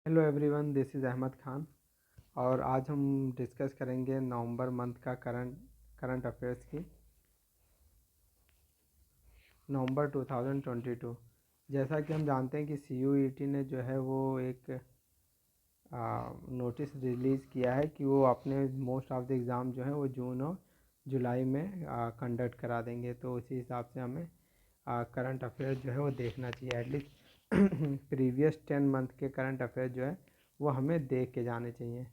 Hello everyone, this is Ahmad Khan. और आज हम डिस्कस करेंगे नवंबर मंथ का करंट अफेयर्स की। नवंबर 2022। जैसा कि हम जानते हैं कि CUET ने जो है वो एक नोटिस रिलीज़ किया है कि वो अपने मोस्ट ऑफ द एग्ज़ाम जो है वो जून और जुलाई में कंडक्ट करा देंगे। तो उसी हिसाब से हमें करंट अफेयर्स जो है वो देखना चाहिए। एटलीस्ट प्रीवियस 10 मंथ के करंट अफेयर्स जो है वो हमें देख के जाने चाहिए।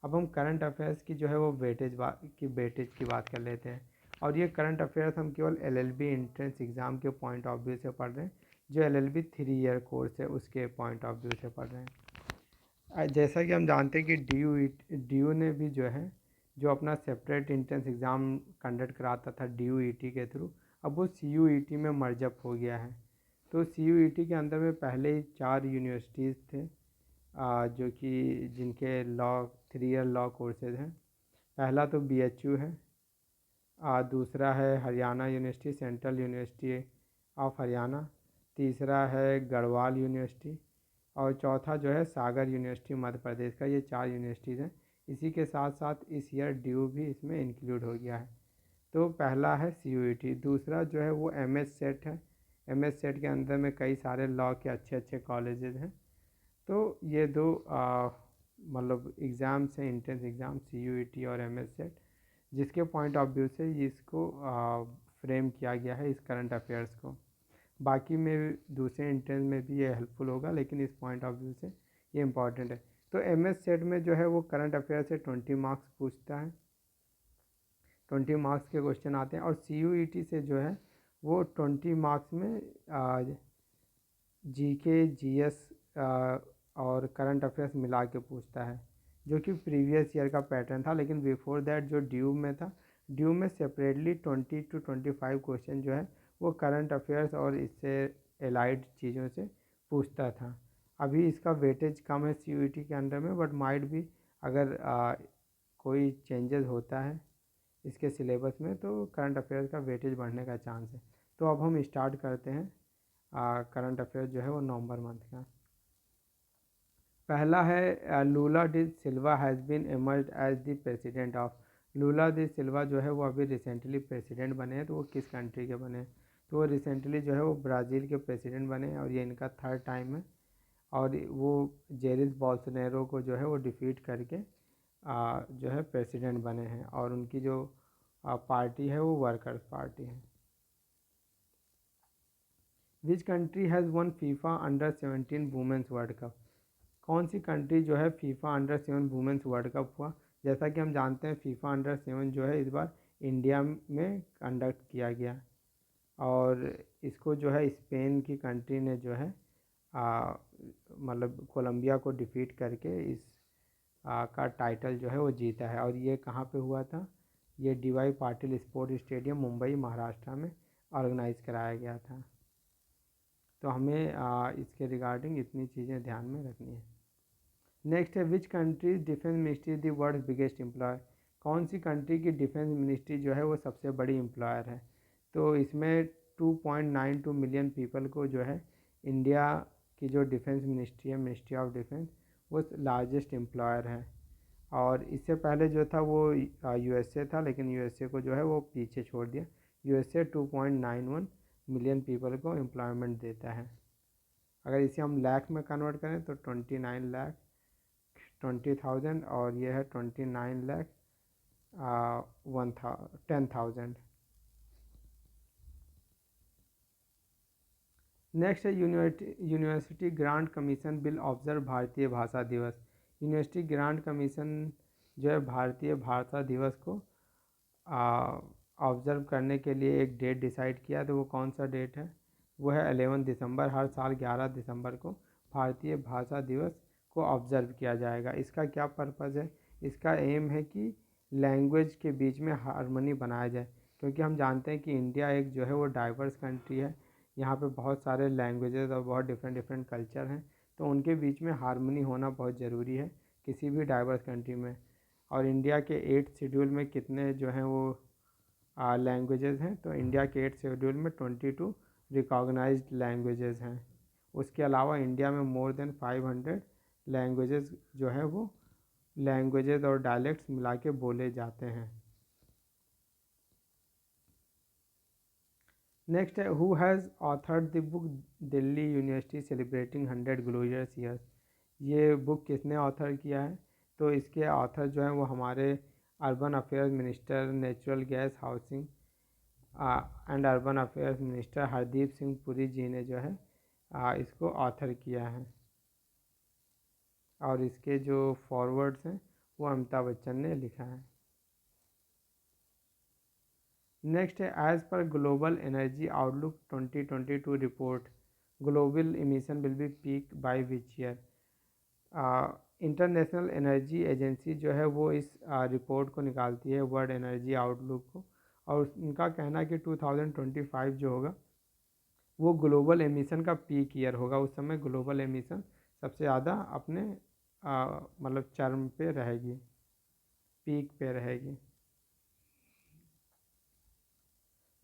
अब हम करंट अफेयर्स की जो है वो वेटेज की बात कर लेते हैं। और ये करंट अफेयर्स हम केवल LLB एंट्रेंस एग्ज़ाम के पॉइंट ऑफ व्यू से पढ़ रहे हैं, जो LLB 3 ईयर कोर्स है उसके पॉइंट ऑफ व्यू से पढ़ रहे हैं। जैसा कि हम जानते हैं कि DU ने भी जो है जो अपना सेपरेट एंट्रेंस एग्ज़ाम कंडक्ट कराता था DUET के थ्रू, अब वो CUET में मर्जअप हो गया है। तो CUET के अंदर में पहले ही 4 यूनिवर्सिटीज़ थे जो कि जिनके 3 ईयर लॉ कोर्सेज हैं। पहला तो BHU है, दूसरा है Haryana university, central university of Haryana, तीसरा है गढ़वाल यूनिवर्सिटी, और चौथा जो है सागर यूनिवर्सिटी मध्य प्रदेश का। ये 4 यूनिवर्सिटीज़ हैं। इसी के साथ साथ इस ईयर DU भी इसमें इंक्लूड हो गया है। तो पहला है CUET, दूसरा जो है वो MS सेट है। MS सेट के अंदर में कई सारे लॉ के अच्छे अच्छे कॉलेजेस हैं। तो ये दो मतलब एग्ज़ाम्स हैं, एंट्रेंस एग्ज़ाम CUET और MS सेट, जिसके पॉइंट ऑफ व्यू से इसको फ्रेम किया गया है इस करंट अफेयर्स को। बाकी में दूसरे एंट्रेंस में भी ये हेल्पफुल होगा, लेकिन इस पॉइंट ऑफ व्यू से ये इंपॉर्टेंट है। तो MS सेट में जो है वो करंट अफेयर से 20 मार्क्स पूछता है, 20 मार्क्स के क्वेश्चन आते हैं। और CUET से जो है वो 20 मार्क्स में GK GS और करंट अफेयर्स मिला के पूछता है, जो कि प्रीवियस ईयर का पैटर्न था। लेकिन बिफोर दैट जो DU में था, DU में सेपरेटली 20 to 25 क्वेश्चन जो है वो करंट अफेयर्स और इससे एलाइड चीज़ों से पूछता था। अभी इसका वेटेज कम है CUET के अंडर में, बट माइट भी अगर कोई चेंजेस होता है इसके सिलेबस में तो करंट अफेयर्स का वेटेज बढ़ने का चांस है। तो अब हम स्टार्ट करते हैं करंट अफेयर जो है वो नवंबर मंथ का। पहला है Lula da Silva has been emerge as the president of. Lula da Silva जो है वो अभी रिसेंटली प्रेसिडेंट बने हैं। तो वो किस कंट्री के बने हैं? तो वो रिसेंटली जो है वो ब्राज़ील के प्रेसिडेंट बने हैं, और ये इनका 3rd टाइम है। और वो जेरिस बोल्सोनारो को जो है वो डिफीट करके जो है प्रेसिडेंट बने हैं, और उनकी जो पार्टी है वो वर्कर्स पार्टी है। Which country has one FIFA under 17 women's world cup. कौन सी कंट्री जो है FIFA under 7 women's world cup हुआ? जैसा कि हम जानते हैं फीफा अंडर 7 जो है इस बार इंडिया में कंडक्ट किया गया, और इसको जो है स्पेन की कंट्री ने जो है मतलब कोलंबिया को डिफीट करके इस का टाइटल जो है वो जीता है। और ये कहाँ पे हुआ था? ये DY Patil sport stadium Mumbai Maharashtra में ऑर्गेनाइज कराया गया था। तो हमें इसके रिगार्डिंग इतनी चीज़ें ध्यान में रखनी है। नेक्स्ट है which country defence ministry the world biggest employer. कौन सी कंट्री की डिफेंस मिनिस्ट्री जो है वो सबसे बड़ी एम्प्लॉयर है? तो इसमें 2.92 मिलियन पीपल को जो है इंडिया की जो डिफेंस मिनिस्ट्री है, मिनिस्ट्री ऑफ डिफेंस, वो लार्जेस्ट एम्प्लॉयर है। और इससे पहले जो था वो USA था, लेकिन USA को जो है वो पीछे छोड़ दिया। USA 2.91 मिलियन पीपल को एम्प्लॉयमेंट देता है। अगर इसे हम लाख में कन्वर्ट करें तो 29 लाख 20,000, और ये है 29 लाख 10,000। नेक्स्ट है university grant commission bill observe भारतीय भाषा दिवस। यूनिवर्सिटी ग्रांट कमीशन जो है भारतीय भाषा दिवस को ऑब्ज़र्व करने के लिए एक डेट डिसाइड किया। तो वो कौन सा डेट है? वो है 11 दिसंबर। हर साल 11 दिसंबर को भारतीय भाषा दिवस को ऑब्ज़र्व किया जाएगा। इसका क्या पर्पज़ है? इसका एम है कि लैंग्वेज के बीच में हारमोनी बनाया जाए, क्योंकि हम जानते हैं कि इंडिया एक जो है वो डाइवर्स कंट्री है। यहाँ पे बहुत सारे लैंग्वेजेस और बहुत डिफरेंट डिफरेंट कल्चर हैं, तो उनके बीच में हारमोनी होना बहुत ज़रूरी है किसी भी डाइवर्स कंट्री में। और इंडिया के 8th शेड्यूल में कितने जो हैं वो लैंग्वेजेस हैं? तो इंडिया के 8th शेड्यूल में 22 रिकॉग्नाइज्ड लैंग्वेजेस हैं। उसके अलावा इंडिया में मोर देन 500 लैंग्वेजेस जो है वो लैंग्वेजेस और डायलेक्ट्स मिला के बोले जाते हैं। नेक्स्ट है who has authored the book Delhi university celebrating 100 glorious years. ये बुक किसने ऑथर किया है? तो इसके ऑथर जो हैं वो हमारे urban affairs minister, natural gas, housing and urban affairs minister Hardeep Singh Puri ji ने जो है इसको ऑथर किया है। और इसके जो फॉरवर्ड्स हैं वो अमिताभ बच्चन ने लिखा है। नेक्स्ट है एज पर global energy outlook 2022 report global emission will be peak by which year. International energy agency जो है वो इस रिपोर्ट को निकालती है, वर्ल्ड एनर्जी आउटलुक को, और उनका कहना है कि 2025 जो होगा वो ग्लोबल एमिशन का पीक ईयर होगा। उस समय ग्लोबल एमिशन सबसे ज़्यादा अपने मतलब चरम पे रहेगी, पीक पे रहेगी।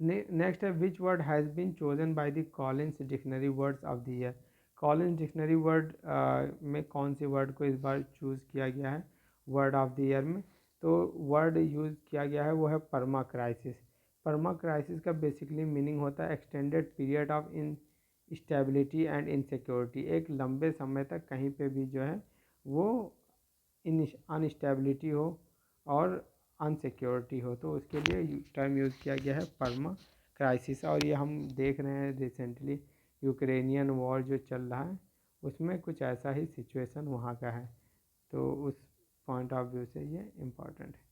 नेक्स्ट है which word has been chosen by the Collins dictionary words of the year. Collins dictionary word में कौन से वर्ड को इस बार चूज़ किया गया है वर्ड ऑफ द ईयर में? तो वर्ड यूज़ किया गया है वो है परमा क्राइसिस। परमा क्राइसिस का बेसिकली मीनिंग होता है extended period of in stability and insecurity. एक लंबे समय तक कहीं पे भी जो है वो अनस्टेबिलिटी हो और अनसिक्योरिटी हो, तो उसके लिए टर्म यूज़ किया गया है परमा क्राइसिस। और ये हम देख रहे हैं रिसेंटली यूक्रेनियन वॉर जो चल रहा है उसमें कुछ ऐसा ही सिचुएशन वहाँ का है, तो उस पॉइंट ऑफ व्यू से ये इम्पॉर्टेंट है।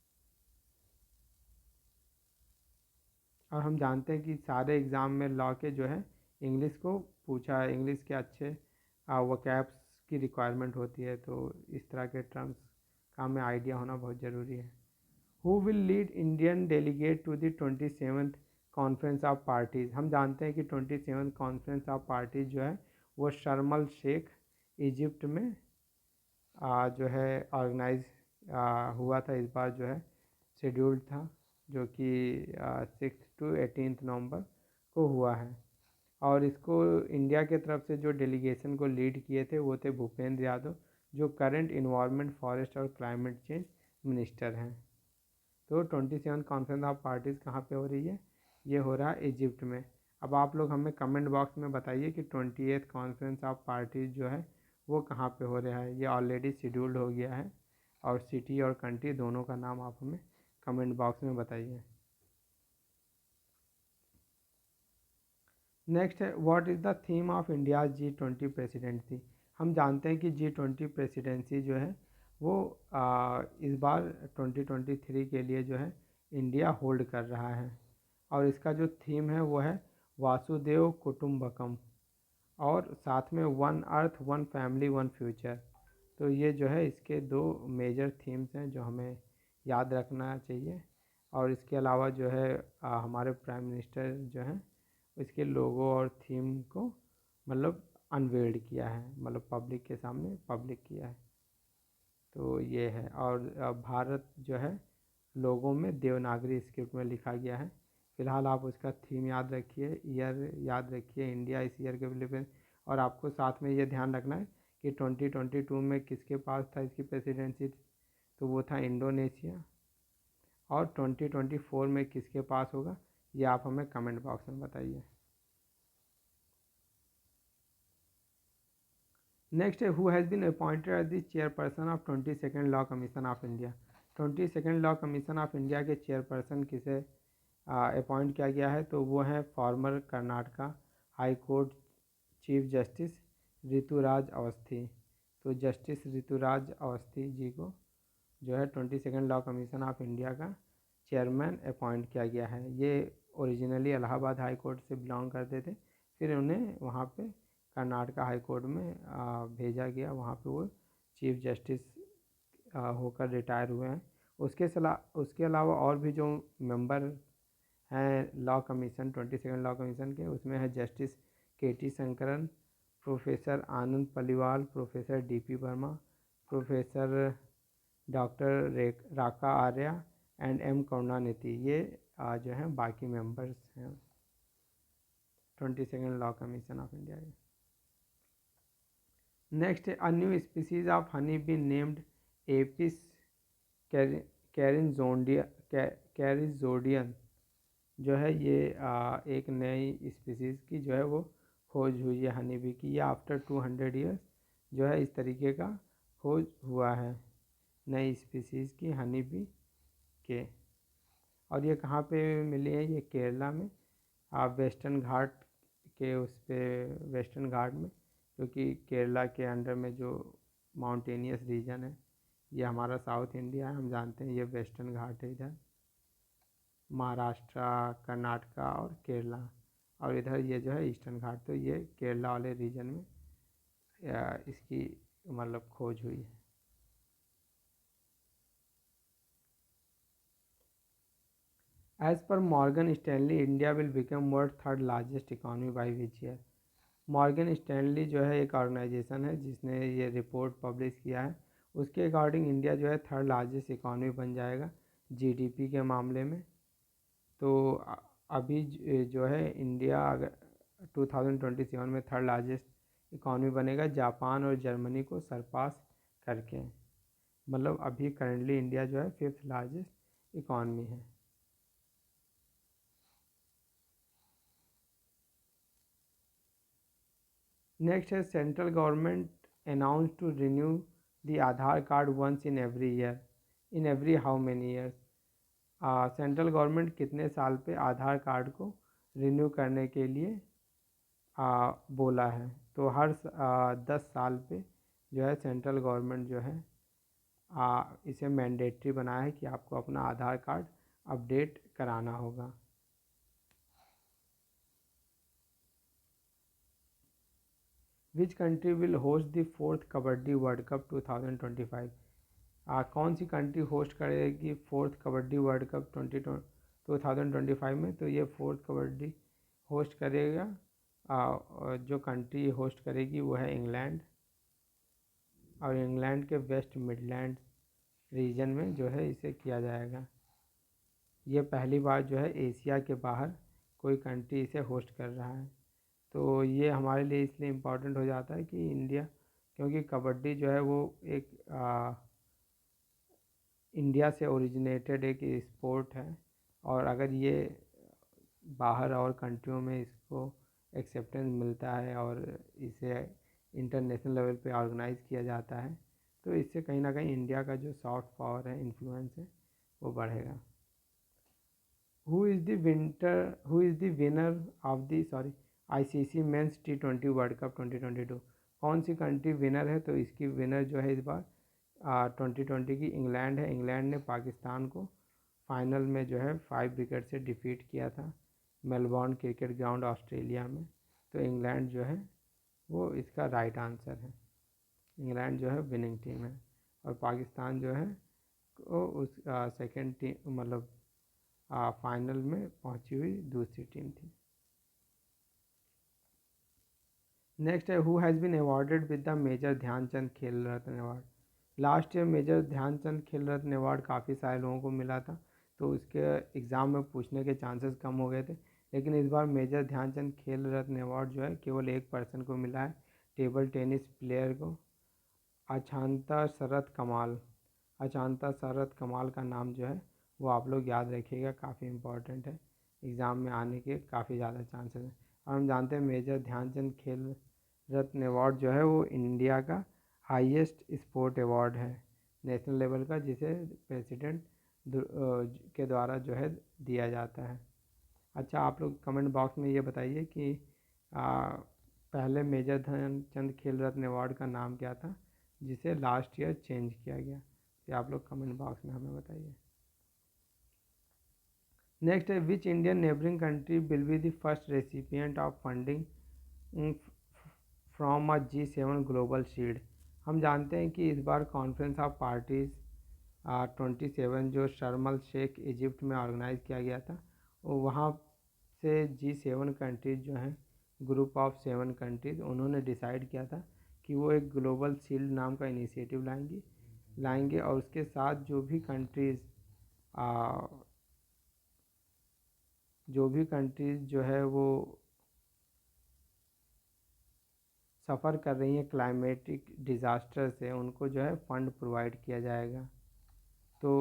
और हम जानते हैं कि सारे एग्ज़ाम में लॉ के जो है इंग्लिश को पूछा है, इंग्लिश के अच्छे वोकैब्स की रिक्वायरमेंट होती है, तो इस तरह के टर्म्स का हमें आइडिया होना बहुत ज़रूरी है। Who will lead Indian delegate to the 27th conference of parties. हम जानते हैं कि 27th कॉन्फ्रेंस ऑफ पार्टीज़ जो है वो शर्म अल शेख इजिप्ट में जो है ऑर्गेनाइज हुआ था। इस बार जो है शेड्यूल्ड था जो कि 6 to 18 नवंबर को हुआ है। और इसको इंडिया के तरफ से जो डेलीगेशन को लीड किए थे वो थे भूपेंद्र यादव, जो करंट इन्वायरमेंट, फॉरेस्ट और क्लाइमेट चेंज मिनिस्टर हैं। तो 27 कॉन्फ्रेंस ऑफ पार्टीज़ कहाँ पे हो रही है? ये हो रहा है इजिप्ट में। अब आप लोग हमें कमेंट बॉक्स में बताइए कि 28th कॉन्फ्रेंस ऑफ पार्टीज़ जो है वो कहाँ पे हो रहा है। ये ऑलरेडी शेड्यूल्ड हो गया है, और सिटी और कंट्री दोनों का नाम आप हमें कमेंट बॉक्स में बताइए। नेक्स्ट है what is the theme of India G20 presidency. हम जानते हैं कि G20 प्रेसिडेंसी जो है वो इस बार 2023 के लिए जो है इंडिया होल्ड कर रहा है, और इसका जो थीम है वो है वासुदेव कुटुम्बकम, और साथ में one earth, one family, one future. तो ये जो है इसके दो मेजर थीम्स हैं जो हमें याद रखना चाहिए। और इसके अलावा जो है हमारे प्राइम मिनिस्टर जो हैं इसके लोगो और थीम को मतलब अनवेल्ड किया है, मतलब पब्लिक के सामने पब्लिक किया है। तो ये है। और भारत जो है लोगों में देवनागरी स्क्रिप्ट में लिखा गया है। फिलहाल आप उसका थीम याद रखिए, ईयर याद रखिए, इंडिया इस ईयर के लिए। और आपको साथ में ये ध्यान रखना है कि 2022 में किसके पास था इसकी प्रेसिडेंसी, तो वो था इंडोनेशिया। और 2024 में किसके पास होगा ये आप हमें कमेंट बॉक्स में बताइए। नेक्स्ट है who has been appointed as the chairperson of 22nd law commission of India. 22nd law commission of India के चेयरपर्सन किसे अपॉइंट किया गया है? तो वो हैं former Karnataka high court chief justice Rituraj Awasthi. तो जस्टिस ऋतुराज अवस्थी जी को जो है 22nd law commission of India का चेयरमैन अपॉइंट किया गया है। ये ओरिजिनली इलाहाबाद हाई कोर्ट से बिलोंग करते थे, फिर उन्हें वहाँ पे कर्नाटका हाई कोर्ट में भेजा गया, वहाँ पे वो चीफ जस्टिस होकर रिटायर हुए हैं। उसके अलावा और भी जो मेंबर हैं law commission 22nd law commission के, उसमें है justice KT Shankaran, professor Anand Paliwal, professor DP Verma, professor doctor Raka Arya and M Karunanidhi. ये जो हैं बाकी मेंबर्स हैं 22nd law commission of India के। Next, a new species of honey bee named Apis कैरिनजोडिया कैरिजोडियन जो है ये एक नई स्पीसीज़ की जो है वो खोज हुई है हनी बी की। ये आफ्टर 200 ईयर्स जो है इस तरीके का खोज हुआ है नई स्पीसीज़ की हनी बी के। और ये कहाँ पे मिली है? ये केरला में, वेस्टर्न घाट के उस पे, वेस्टर्न घाट में, क्योंकि केरला के अंडर में जो माउंटेनियस रीजन है, ये हमारा साउथ इंडिया है, हम जानते हैं, ये वेस्टर्न घाट है इधर महाराष्ट्र, कर्नाटका और केरला, और इधर ये जो है ईस्टर्न घाट, तो ये केरला वाले रीजन में इसकी मतलब खोज हुई है। एज पर Morgan Stanley, India will become world third largest economy by which year. Morgan Stanley जो है एक ऑर्गेनाइजेशन है जिसने ये रिपोर्ट पब्लिश किया है। उसके अकॉर्डिंग इंडिया जो है थर्ड लार्जेस्ट इकॉनमी बन जाएगा जीडीपी के मामले में। तो अभी जो है इंडिया अगर 2027 में थर्ड लार्जेस्ट इकॉनमी बनेगा, जापान और जर्मनी को सरपास करके। मतलब अभी करंटली इंडिया जो है फिफ्थ लार्जेस्ट इकॉनमी है। नेक्स्ट है, central government announce to renew the Aadhaar card once in every year, in every how many years. Central government कितने साल पे आधार कार्ड को रिन्यू करने के लिए बोला है? तो हर 10 साल पे जो है सेंट्रल गवर्नमेंट जो है इसे मैंडेटरी बनाया है कि आपको अपना आधार कार्ड अपडेट कराना होगा। Which country will host the fourth kabaddi world cup 2025? कौन सी कंट्री होस्ट करेगी फोर्थ कबड्डी वर्ल्ड कप 2025 में? तो ये फोर्थ कबड्डी होस्ट करेगा, जो कंट्री होस्ट करेगी वो है इंग्लैंड, और इंग्लैंड के वेस्ट मिडलैंड रीजन में जो है इसे किया जाएगा। ये पहली बार जो है एशिया के बाहर कोई कंट्री इसे होस्ट कर रहा है। तो ये हमारे लिए इसलिए इम्पोर्टेंट हो जाता है कि इंडिया, क्योंकि कबड्डी जो है वो एक इंडिया से ओरिजिनेटेड एक स्पोर्ट है, और अगर ये बाहर और कंट्रियों में इसको एक्सेप्टेंस मिलता है और इसे इंटरनेशनल लेवल पे ऑर्गेनाइज किया जाता है, तो इससे कहीं ना कहीं इंडिया का जो सॉफ्ट पावर है, इन्फ्लुएंस है, वो बढ़ेगा। Who is the winner of the ICC men's T20 world cup 2022? कौन सी कंट्री विनर है? तो इसकी विनर जो है इस बार 2020 की इंग्लैंड है। इंग्लैंड ने पाकिस्तान को फाइनल में जो है 5 विकेट से डिफीट किया था मेलबॉर्न क्रिकेट ग्राउंड ऑस्ट्रेलिया में। तो इंग्लैंड जो है वो इसका राइट आंसर है। इंग्लैंड जो है विनिंग टीम है, और पाकिस्तान जो है वो उस सेकेंड टीम, मतलब फाइनल में पहुंची हुई दूसरी टीम थी। नेक्स्ट है, who has been awarded with the major Dhyan Chand Khel Ratna award? Last year major Dhyan Chand Khel Ratna award काफ़ी सारे लोगों को मिला था, तो उसके एग्ज़ाम में पूछने के चांसेस कम हो गए थे। लेकिन इस बार मेजर ध्यानचंद खेल रत्न अवार्ड जो है केवल एक पर्सन को मिला है, टेबल टेनिस प्लेयर को, अचांता शरत कमाल। अचांता शरत कमाल का नाम जो है वो आप लोग याद रखिएगा, काफ़ी इम्पोर्टेंट है, एग्ज़ाम में आने के काफ़ी ज़्यादा चांसेस हैं। और हम जानते हैं मेजर ध्यानचंद खेल रत्न अवार्ड जो है वो इंडिया का हाईएस्ट स्पोर्ट अवार्ड है नेशनल लेवल का, जिसे प्रेसिडेंट के द्वारा जो है दिया जाता है। अच्छा, आप लोग कमेंट बॉक्स में ये बताइए कि पहले मेजर ध्यानचंद खेल रत्न अवार्ड का नाम क्या था जिसे लास्ट ईयर चेंज किया गया? ये आप लोग कमेंट बॉक्स में हमें बताइए। नेक्स्ट है, which Indian neighbouring country will be the first recipient of funding from a G7 global shield? हम जानते हैं कि इस बार कॉन्फ्रेंस ऑफ पार्टीज़ 27 जो शर्म अल शेख इजिप्ट में ऑर्गेनाइज किया गया था, वो वहाँ से G7 कंट्रीज़ जो हैं, ग्रुप ऑफ 7 कंट्रीज़, उन्होंने डिसाइड किया था कि वो एक ग्लोबल शील्ड नाम का इनिशिएटिव लाएंगे, और उसके साथ जो भी कंट्रीज़ जो है वो सफ़र कर रही हैं क्लाइमेटिक डिज़ास्टर से, उनको जो है फ़ंड प्रोवाइड किया जाएगा। तो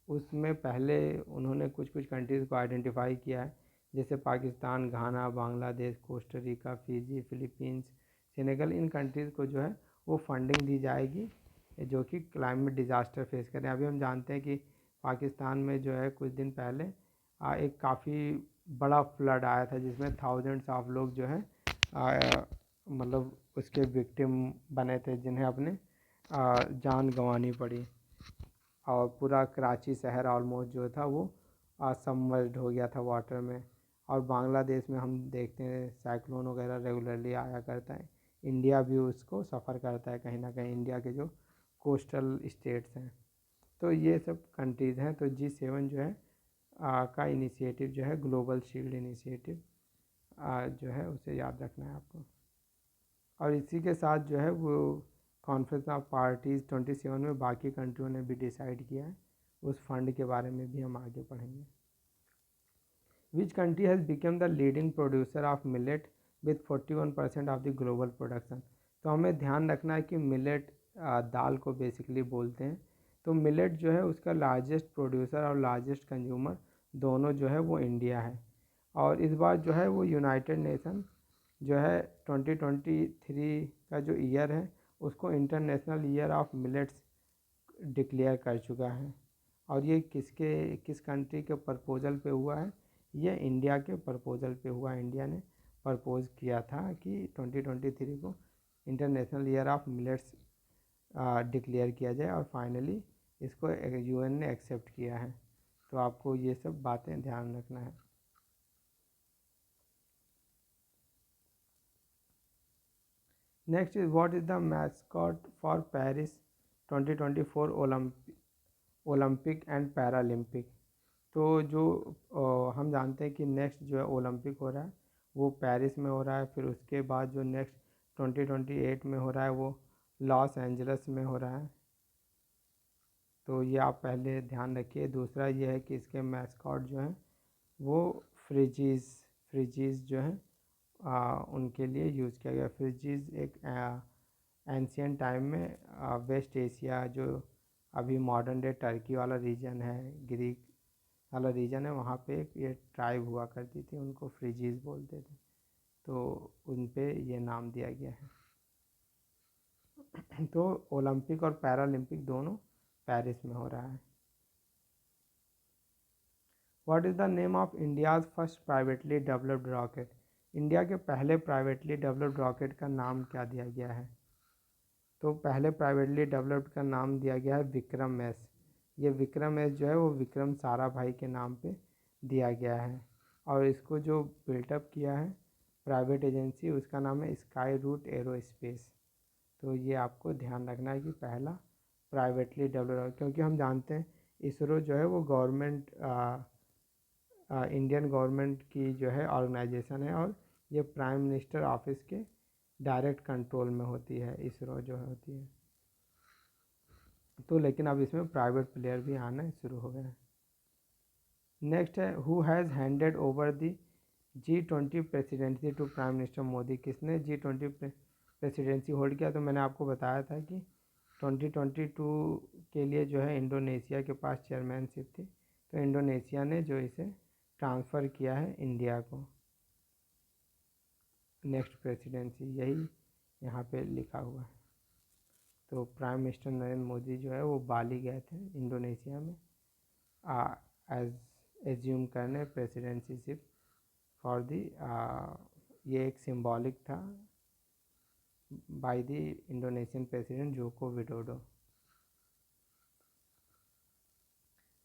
उसमें पहले उन्होंने कुछ कुछ कंट्रीज़ को आइडेंटिफाई किया है, जैसे Pakistan, Ghana, Bangladesh, Costa Rica, Fiji, Philippines, Senegal. इन कंट्रीज़ को जो है वो फंडिंग दी जाएगी जो कि क्लाइमेट डिज़ास्टर फेस करें। अभी हम जानते हैं कि पाकिस्तान में जो है कुछ दिन पहले एक काफ़ी बड़ा फ्लड आया था, जिसमें थाउजेंड्स ऑफ लोग जो है मतलब उसके विक्टिम बने थे, जिन्हें अपने जान गंवानी पड़ी, और पूरा कराची शहर ऑलमोस्ट जो था वो सबमर्ज्ड हो गया था वाटर में। और बांग्लादेश में हम देखते हैं साइक्लोन वगैरह रेगुलरली आया करता है। इंडिया भी उसको सफ़र करता है कहीं ना कहीं, इंडिया के जो कोस्टल स्टेट्स हैं। तो ये सब कंट्रीज़ हैं। तो G7 जो है का इनिशिएटिव जो है ग्लोबल शील्ड इनिशिएटिव जो है उसे याद रखना है आपको। और इसी के साथ जो है वो कॉन्फ्रेंस ऑफ पार्टीज़ 27 में बाकी कंट्रियों ने भी डिसाइड किया है, उस फंड के बारे में भी हम आगे पढ़ेंगे। Which country has become the leading producer of millet with 41% of the global production. तो हमें ध्यान रखना है कि मिलेट दाल को बेसिकली बोलते हैं। तो मिलेट जो है उसका लार्जेस्ट प्रोड्यूसर और लार्जेस्ट कंज्यूमर दोनों जो है वो इंडिया है। और इस बार जो है वो यूनाइटेड नेशन जो है 2023 का जो ईयर है उसको international year of millets declare कर चुका है। और ये किस कंट्री के प्रपोजल पे हुआ है? ये इंडिया के प्रपोजल पे हुआ। इंडिया ने प्रपोज किया था कि 2023 को international year of millets declare किया जाए, और फाइनली इसको UN ने एक्सेप्ट किया है। तो आपको ये सब बातें ध्यान रखना है। Next is what is the mascot for Paris 2024 Olympic and Paralympic. तो जो हम जानते हैं कि नेक्स्ट जो है ओलंपिक हो रहा है वो पेरिस में हो रहा है। फिर उसके बाद जो नेक्स्ट 2028 में हो रहा है वो लॉस एंजल्स में हो रहा है। तो ये आप पहले ध्यान रखिए। दूसरा ये है कि इसके मैस्कॉट जो हैं वो फ्रिजीज़ जो हैं उनके लिए यूज़ किया गया। फ्रिजीज़ एक एंशियंट टाइम में वेस्ट एशिया, जो अभी मॉडर्न डे टर्की वाला रीजन है, ग्रीक वाला रीजन है, वहाँ पे एक ये ट्राइब हुआ करती थी, उनको फ्रिजीज़ बोलते थे। तो उन पे ये नाम दिया गया है। तो ओलंपिक और पैरालंपिक दोनों पेरिस में हो रहा है। What is the name of India's first privately developed rocket. India के पहले प्राइवेटली डेवलप्ड रॉकेट का नाम क्या दिया गया है? तो पहले प्राइवेटली डेवलप्ड का नाम दिया गया है विक्रम-S। ये विक्रम-S जो है वो विक्रम साराभाई के नाम पे दिया गया है। और इसको जो बिल्टअप किया है प्राइवेट एजेंसी, उसका नाम है स्काई रूट एरोस्पेस। तो ये आपको ध्यान रखना है कि पहला प्राइवेटली डेवलप्ड, क्योंकि हम जानते हैं इसरो जो है वो गवर्नमेंट इंडियन गवर्नमेंट की जो है ऑर्गेनाइजेशन है, और ये प्राइम मिनिस्टर ऑफिस के डायरेक्ट कंट्रोल में होती है, इसरो जो होती है। तो लेकिन अब इसमें प्राइवेट प्लेयर भी आना शुरू हो गए हैं। नेक्स्ट है who has handed over the G20 presidency to prime minister Modi. किसने G20 प्रेसिडेंसी होल्ड किया? तो मैंने आपको बताया था कि 2022 के लिए जो है इंडोनेशिया के पास चेयरमैनशिप थी, तो इंडोनेशिया ने जो इसे ट्रांसफ़र किया है इंडिया को। नेक्स्ट प्रेसिडेंसी यही यहाँ पे लिखा हुआ है। तो प्राइम मिनिस्टर नरेंद्र मोदी जो है वो बाली गए थे इंडोनेशिया में एज्यूम करने प्रेसिडेंसीशिप फॉर दी, ये एक सिंबॉलिक था by the Indonesian president Joko Widodo.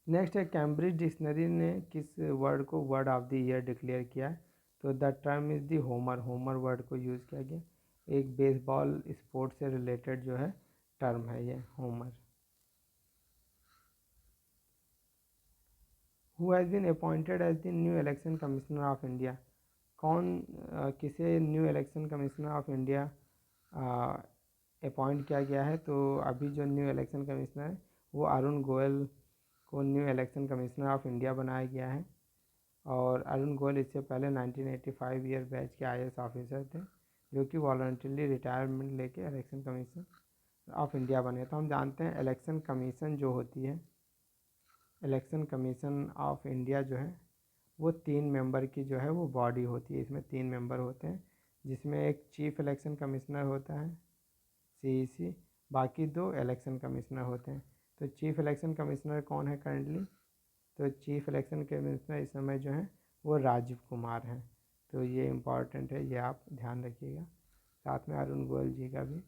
Next है कैम्ब्रिज डिक्शनरी ने किस वर्ड को word of the year declare किया है? तो the term is the homer. Homer word को यूज़ किया गया। एक बेसबॉल स्पोर्ट से रिलेटेड जो है टर्म है ये Homer. Who has been appointed as the new election commissioner of India. किसे new election commissioner of India appoint किया गया है? तो अभी जो न्यू इलेक्शन कमिश्नर है वो अरुण गोयल को new election commissioner of India बनाया गया है। और अरुण गोयल इससे पहले 1985 ईयर बैच के IAS ऑफिसर थे। जो कि वॉलंटरली रिटायरमेंट लेके इलेक्शन कमीशन ऑफ इंडिया बने। तो हम जानते हैं इलेक्शन कमीशन जो होती है, इलेक्शन कमीशन ऑफ इंडिया जो है वो 3 मेंबर की जो है वो बॉडी होती है। इसमें 3 मेंबर होते हैं, जिसमें एक चीफ इलेक्शन कमिश्नर होता है CEC, बाकी 2 इलेक्शन कमिश्नर होते हैं। तो चीफ इलेक्शन कमिश्नर कौन है करंटली? तो चीफ इलेक्शन कमिश्नर इस समय जो है वो राजीव कुमार हैं। तो ये इम्पॉर्टेंट है, ये आप ध्यान रखिएगा। साथ में अरुण गोयल जी का भी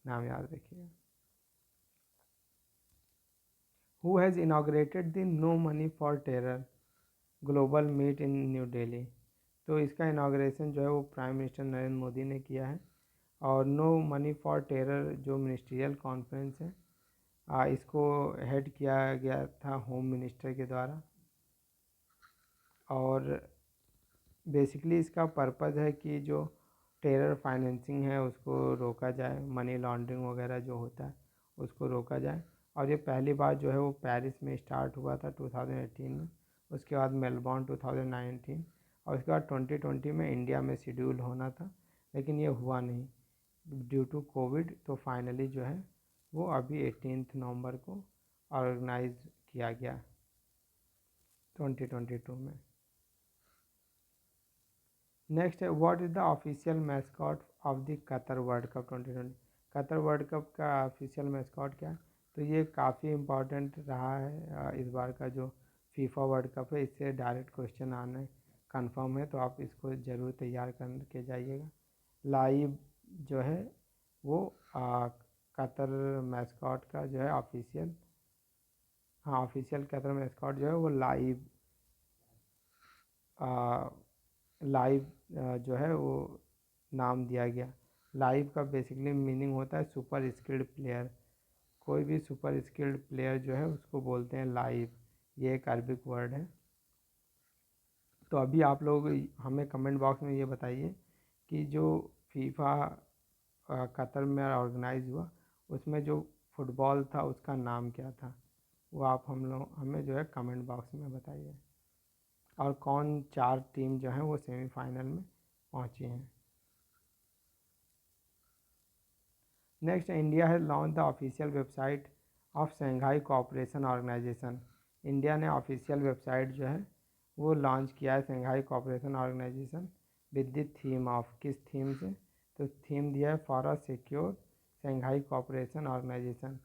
नाम याद रखिएगा। Who has inaugurated the no money for terror global meet in new Delhi? तो इसका इनाग्रेशन जो है वो प्राइम मिनिस्टर नरेंद्र मोदी ने किया है। और नो मनी फॉर टेरर जो मिनिस्ट्रियल कॉन्फ्रेंस है, इसको हेड किया गया था होम मिनिस्टर के द्वारा। और बेसिकली इसका पर्पज़ है कि जो टेरर फाइनेंसिंग है उसको रोका जाए, मनी लॉन्ड्रिंग वगैरह जो होता है उसको रोका जाए। और ये पहली बार जो है वो पेरिस में स्टार्ट हुआ था 2018 में, उसके बाद मेलबॉर्न 2019, और उसके बाद 2020 में इंडिया में शेड्यूल होना था, लेकिन ये हुआ नहीं ड्यू टू कोविड। तो फाइनली जो है वो अभी 18 नवंबर को ऑर्गेनाइज किया गया 2022 में। नेक्स्ट है, what is the official mascot of the Qatar world cup 2020? Qatar world cup का ऑफिशियल मैस्कॉट क्या है? तो ये काफ़ी इम्पॉर्टेंट रहा है इस बार का जो फीफा वर्ल्ड कप है, इससे डायरेक्ट क्वेश्चन आने कंफर्म है, तो आप इसको ज़रूर तैयार करके जाइएगा। लाइव जो है वो कतर मैस्कॉट का जो है ऑफिशियल, हाँ ऑफिशियल कतर मैस्कॉट जो है वो लाइव जो है वो नाम दिया गया। लाइव का बेसिकली मीनिंग होता है सुपर स्किल्ड प्लेयर। कोई भी सुपर स्किल्ड प्लेयर जो है उसको बोलते हैं लाइव। ये एक अरबिक वर्ड है। तो अभी आप लोग हमें कमेंट बॉक्स में ये बताइए कि जो फीफा कतर में ऑर्गेनाइज हुआ उसमें जो फुटबॉल था उसका नाम क्या था, वो आप हमें जो है कमेंट बॉक्स में बताइए। और कौन 4 टीम जो हैं वो सेमीफाइनल में पहुंची हैं। Next, India has launch the official website of Shanghai cooperation organisation. India ने ऑफिशियल वेबसाइट जो है वो लॉन्च किया है Shanghai cooperation organisation with the theme of, किस थीम से? तो थीम दिया है for a secure Shanghai cooperation organisation.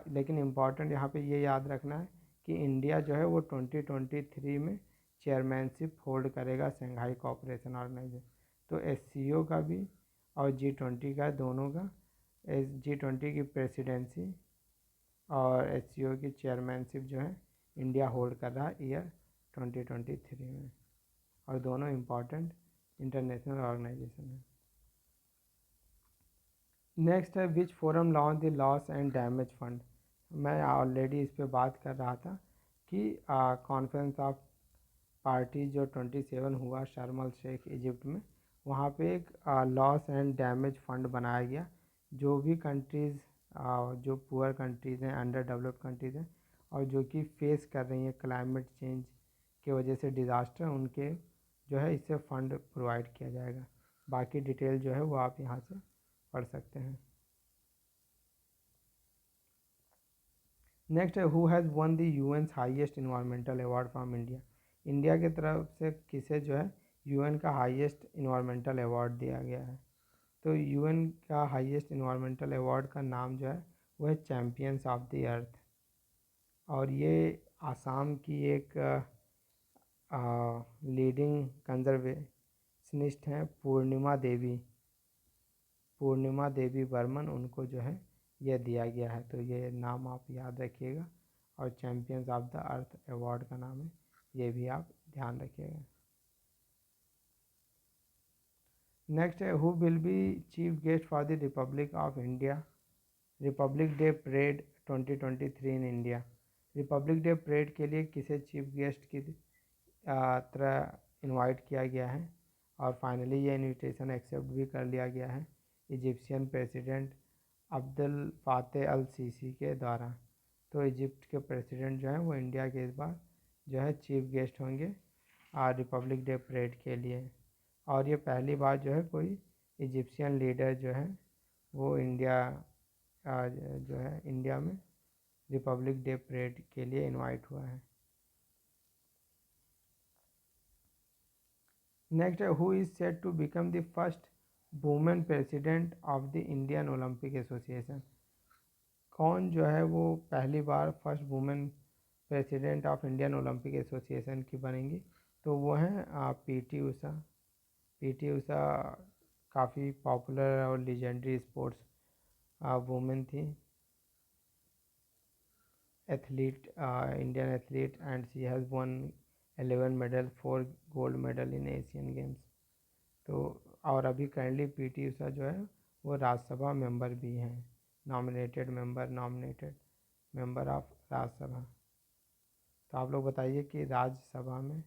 लेकिन इम्पॉर्टेंट यहाँ पे ये याद रखना है कि इंडिया जो है वो 2023 में चेयरमैनशिप होल्ड करेगा शंघाई कोऑपरेशन ऑर्गेनाइजेशन। तो SCO का भी और G20 का, दोनों का, G20 की प्रेसिडेंसी और SCO की चेयरमैनशिप जो है इंडिया होल्ड कर रहा है ईयर 2023 में। और दोनों इम्पॉर्टेंट इंटरनेशनल ऑर्गेनाइजेशन है। नेक्स्ट है, which forum launch the loss and damage fund? मैं ऑलरेडी इस पर बात कर रहा था कि कॉन्फ्रेंस ऑफ पार्टी जो 27 हुआ शर्म अल शेख इजिप्ट में, वहाँ पे एक लॉस एंड डैमेज फंड बनाया गया। जो भी कंट्रीज़ जो पुअर कंट्रीज़ हैं, अंडर डेवलप्ड कंट्रीज़ हैं, और जो कि फेस कर रही हैं क्लाइमेट चेंज की वजह से डिज़ास्टर, उनके जो है इससे फ़ंड प्रोवाइड किया जाएगा। बाकी डिटेल जो है वो आप यहाँ से पढ़ सकते हैं। नेक्स्ट है, who has one the UN highest environmental award from India? India की तरफ से किसे जो है UN का हाईएस्ट इन्वायरमेंटल अवार्ड दिया गया है? तो UN का हाईएस्ट इन्वायरमेंटल अवार्ड का नाम जो है वो है चैम्पियंस ऑफ द अर्थ। और ये आसाम की एक लीडिंग कंजर्वेशनिस्ट हैं पूर्णिमा देवी बर्मन, उनको जो है यह दिया गया है। तो ये नाम आप याद रखिएगा। और champions of the earth award का नाम है, ये भी आप ध्यान रखिएगा। नेक्स्ट है, who will be chief guest for the Republic of India Republic day parade 2023 in India? Republic day parade के लिए किसे चीफ गेस्ट की तरह इनवाइट किया गया है? और फाइनली ये इनविटेशन एक्सेप्ट भी कर लिया गया है इजिप्शियन प्रेसिडेंट अब्दुल फातह अल सीसी के द्वारा। तो इजिप्ट के प्रेसिडेंट जो हैं वो इंडिया के इस बार जो है चीफ गेस्ट होंगे रिपब्लिक डे परेड के लिए। और ये पहली बार जो है कोई इजिप्शियन लीडर जो है वो इंडिया जो है इंडिया में रिपब्लिक डे परेड के लिए इनवाइट हुआ है। नेक्स्ट है who is set to become the first women president of the Indian Olympic association. कौन जो है वो पहली बार first women president of Indian Olympic association की बनेंगी, तो वो हैं पीटी ऊषा। पीटी ऊषा काफ़ी पॉपुलर और लीजेंडरी स्पोर्ट्स वुमेन थी, athlete, Indian athlete, and she has one 11 medal, 4 gold medal in Asian games. तो और अभी करंटली पीटी ऊषा जो है वो राज्यसभा मेंबर भी हैं, नॉमिनेटेड मेंबर ऑफ राज्यसभा। तो आप लोग बताइए कि राज्यसभा में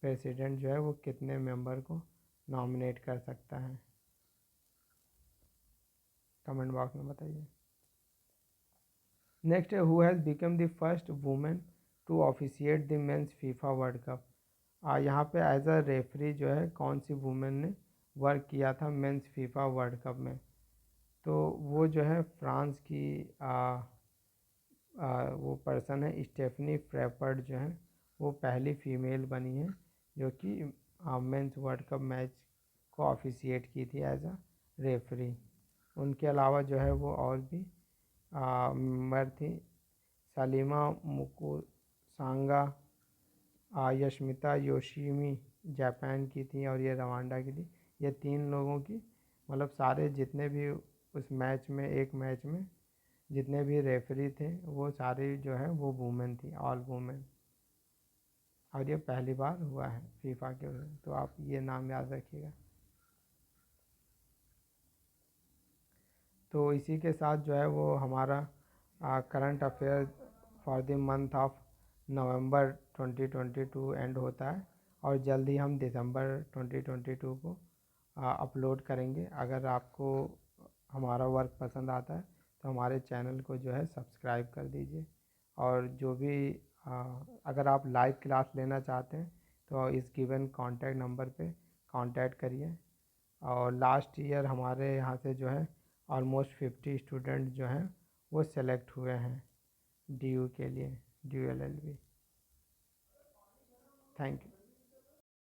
प्रेसिडेंट जो है वो कितने मेंबर को नॉमिनेट कर सकता है, कमेंट बॉक्स में बताइए। नेक्स्ट है who has become the first women to officiate the men's FIFA world cup. यहाँ पे एज अ रेफरी जो है कौन सी वुमेन ने वर्क किया था मेंस फीफा वर्ल्ड कप में, तो वो जो है फ्रांस की वो पर्सन है स्टेफनी फ्रेपर्ड जो है वो पहली फीमेल बनी है जो कि मेंस वर्ल्ड कप मैच को ऑफिशिएट की थी एज अ रेफरी। उनके अलावा जो है वो और भी मेंबर थी, सलीमा मुकुसांगा, यशमिता योशिमी जापान की थी और ये रवांडा की थी। ये 3 लोगों की मतलब सारे जितने भी उस मैच में एक मैच में जितने भी रेफरी थे वो सारे जो है वो वुमेन थी, ऑल वुमेन, और ये पहली बार हुआ है फीफा के, तो आप ये नाम याद रखिएगा। तो इसी के साथ जो है वो हमारा current affair for the month of November 2022 and होता है, और जल्द ही हम दिसंबर 2022 को अपलोड करेंगे। अगर आपको हमारा वर्क पसंद आता है तो हमारे चैनल को जो है सब्सक्राइब कर दीजिए, और जो भी अगर आप लाइव क्लास लेना चाहते हैं तो इस गिवन कॉन्टैक्ट नंबर पे कांटेक्ट करिए। और लास्ट ईयर हमारे यहाँ से जो है ऑलमोस्ट 50 स्टूडेंट जो हैं वो सेलेक्ट हुए हैं DU के लिए, DU LLB। Thank you.